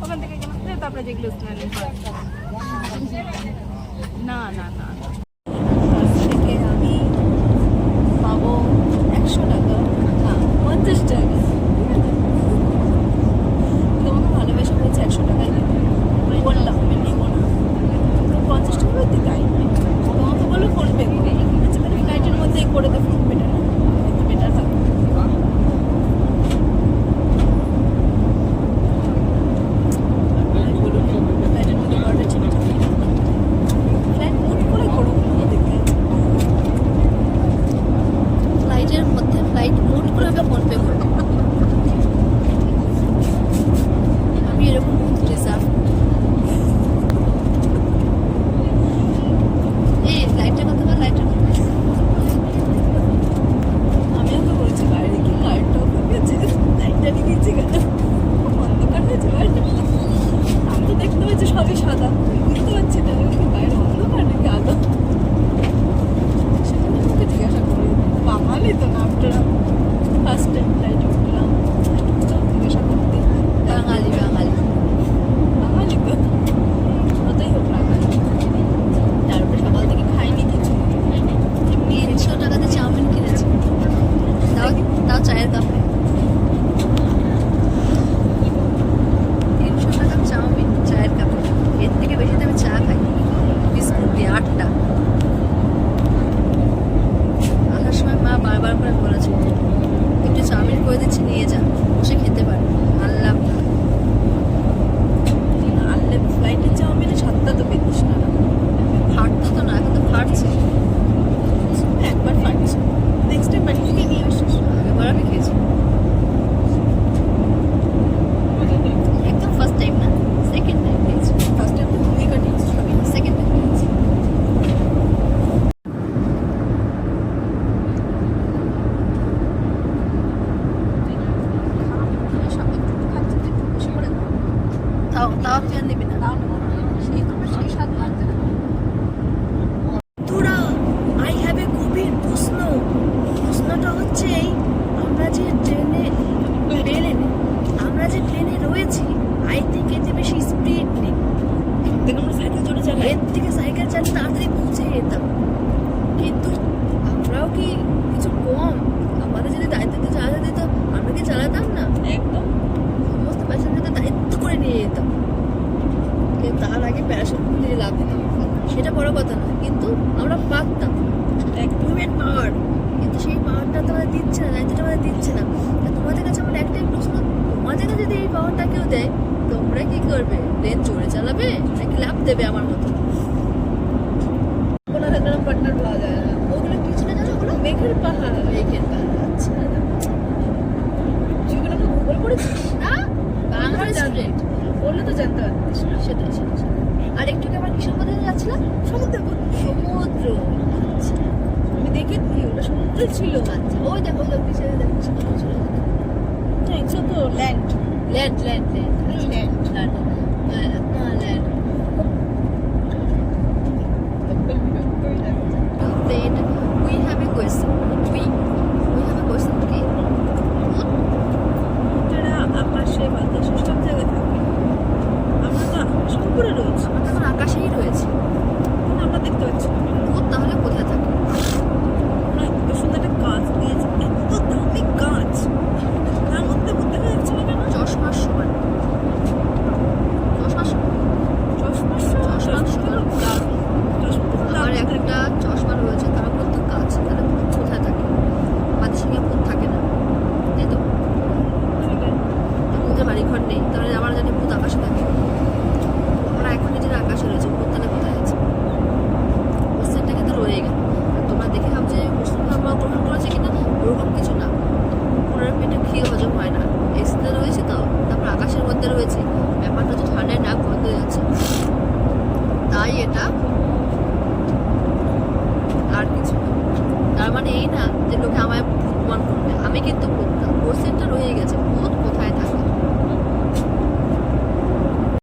ওখান থেকে তারপরে যেগুলো না না না থেকে আমি পাবো 100 টাকা, না 50 টাকা। তোমাকে ভালোবেসে বলছে 100 টাকাই দেবে, বললাম আমি নেবো না, 50 টাকা দিতে তাই তোমাকে বললো ফোন পে করে। আচ্ছা তাহলে ফ্লাইটের মধ্যেই করে দে ফোন পেটা, না কিন্তু বেটার থাকবে। ফ্লাইটের মধ্যে ফ্লাইট মোড করে আমরা ফোন পে করবো। আমি এরকম রিজার্ভ ফ্লাইটের কথা বা লাইটের কথা আমিও তো বলছি বাইরে কি লাইটটাও গেছে, লাইটটা নিয়েছি কেন অন্ধকার হয়েছে বাইরে। আমি তো দেখতে পাচ্ছি সবই সাদা, বুঝতে পারছি না বাইরে অন্ধকার নাকি আলো। সেখানে আমাকে জিজ্ঞাসা করি বাঙালি তো না, আপনারা ফার্স্ট টাইম ফ্লাইটে উঠলাম, জিজ্ঞাসা করতে বাঙালি বাঙালি বাঙালি তো ওটাই হোক বাঙালি। তারপরে সকাল থেকে খাইনি কিছু, এমনি 100 টাকাতে চাউমিন কিনেছি, তাও চায়ের কাপে। 300 টাকার চাউমিন চায়ের কাপে, এর থেকে বেশি আমি চা খাই বিস্কুট দিয়ে 8টা। আসার সময় মা বারবার করে বলেছে একটু চাউমিন করে দিচ্ছি নিয়ে যা, বসে খেতে পারে। আনলাম না, আনলে ফ্লাইটের চাউমিনের স্বাদটা তো পেতিস না, ফাটতো তো না, এখন তো ফাটছে। একবার ফাটছে, নেক্সট টাইম বাড়ি থেকে নিয়ে আসিস। আগেবার আমি খেয়েছি, একদম ফার্স্ট টাইম না, সেকেন্ড টাইম খেয়েছি। ফার্স্ট টাইম তো মুভি কাটিয়েছি, সেকেন্ড টাইম খেয়েছি। তাও ফেয়ার নেবে না, সেই স্বাদ লাগছে না। তোরা আই হ্যাভ এ গভীর প্রশ্নটা হচ্ছে আমরা যে প্লেনে রয়েছি, আই থিঙ্ক এতে বেশি স্পিড নেই, আমরা সাইকেল চড়ে চালাই, এর থেকে সাইকেল চালিয়ে তাড়াতাড়ি পৌঁছে যেতাম। কিন্তু আমরাও কি কিছু কম? আমাদের যদি দায়িত্ব চালাতে দিত আমরা কি চালাতাম না? একদম সমস্ত প্যাসেঞ্জারদের দায়িত্ব করে নিয়ে যেতাম। তার আগে প্যারাশুট খুলে লাভ দিতাম, সেটা বড় কথা না, কিন্তু আমরা পারতাম, একদমই পাওয়ার। কিন্তু সেই পাওয়ারটা তো আমাদের দিচ্ছে না, দায়িত্বটা আমাদের দিচ্ছে না। তোমাদের কাছে আমার একটাই প্রশ্ন, তোমাদের কাছে যদি এই পাওয়ারটা কেউ দেয় তোমরা কি করবে? প্লেন জোরে চালাবে নাকি লাভ দেবে আমার মতো? কোনো ধরনের পার্টনার পাওয়া যায় না। ওগুলো কিছু না, জানো ওগুলো মেঘের পাহাড়। আচ্ছা যেগুলো আমরা গুগল করেছিস না, বাংলা স্টুডেন্ট বললে তো জানতে পারতিস। সেটাই। আর একটু আবার কিসের মধ্যে যাচ্ছিলাম? সমুদ্র। আচ্ছা আমি দেখেছি ওটা সমুদ্র ছিল। আচ্ছা ওই দেখো পিছিয়ে দেখো সমুদ্র ছিল। তো ল্যান্ড।